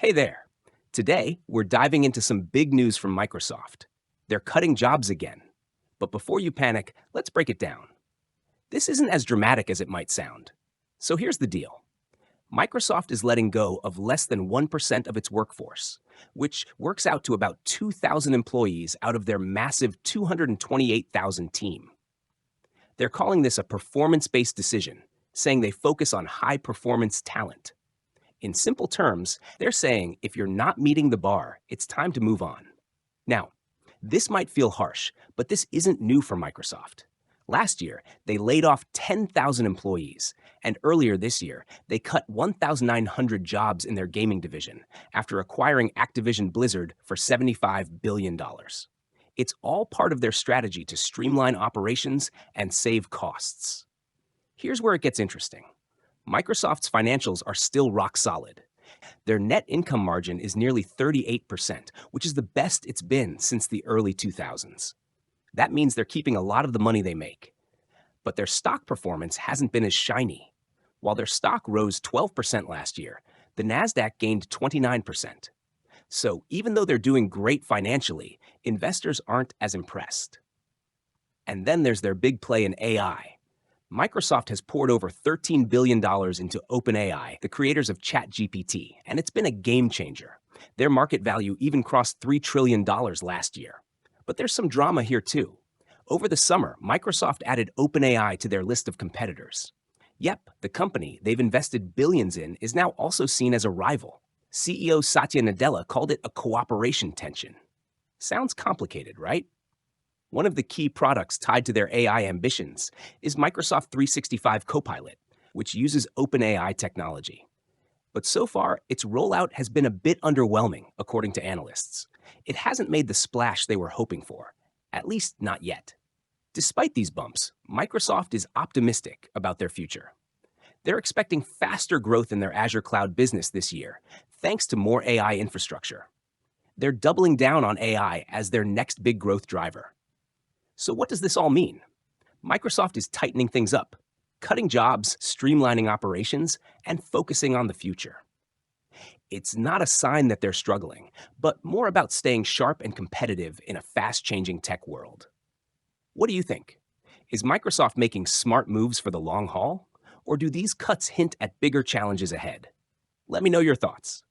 Hey there. Today, we're diving into some big news from Microsoft. They're cutting jobs again. But before you panic, let's break it down. This isn't as dramatic as it might sound. So here's the deal. Microsoft is letting go of less than 1% of its workforce, which works out to about 2,000 employees out of their massive 228,000 team. They're calling this a performance-based decision, saying they focus on high-performance talent. In simple terms, they're saying if you're not meeting the bar, it's time to move on. Now, this might feel harsh, but this isn't new for Microsoft. Last year, they laid off 10,000 employees, and earlier this year, they cut 1,900 jobs in their gaming division after acquiring Activision Blizzard for $75 billion. It's all part of their strategy to streamline operations and save costs. Here's where it gets interesting. Microsoft's financials are still rock solid. Their net income margin is nearly 38%, which is the best it's been since the early 2000s. That means they're keeping a lot of the money they make. But their stock performance hasn't been as shiny. While their stock rose 12% last year, the Nasdaq gained 29%. So even though they're doing great financially, investors aren't as impressed. And then there's their big play in AI. Microsoft has poured over $13 billion into OpenAI, the creators of ChatGPT, and it's been a game changer. Their market value even crossed $3 trillion last year. But there's some drama here too. Over the summer, Microsoft added OpenAI to their list of competitors. Yep, the company they've invested billions in is now also seen as a rival. CEO Satya Nadella called it a cooperation tension. Sounds complicated, right? One of the key products tied to their AI ambitions is Microsoft 365 Copilot, which uses OpenAI technology. But so far, its rollout has been a bit underwhelming, according to analysts. It hasn't made the splash they were hoping for, at least not yet. Despite these bumps, Microsoft is optimistic about their future. They're expecting faster growth in their Azure cloud business this year, thanks to more AI infrastructure. They're doubling down on AI as their next big growth driver. So what does this all mean? Microsoft is tightening things up, cutting jobs, streamlining operations, and focusing on the future. It's not a sign that they're struggling, but more about staying sharp and competitive in a fast-changing tech world. What do you think? Is Microsoft making smart moves for the long haul? Or do these cuts hint at bigger challenges ahead? Let me know your thoughts.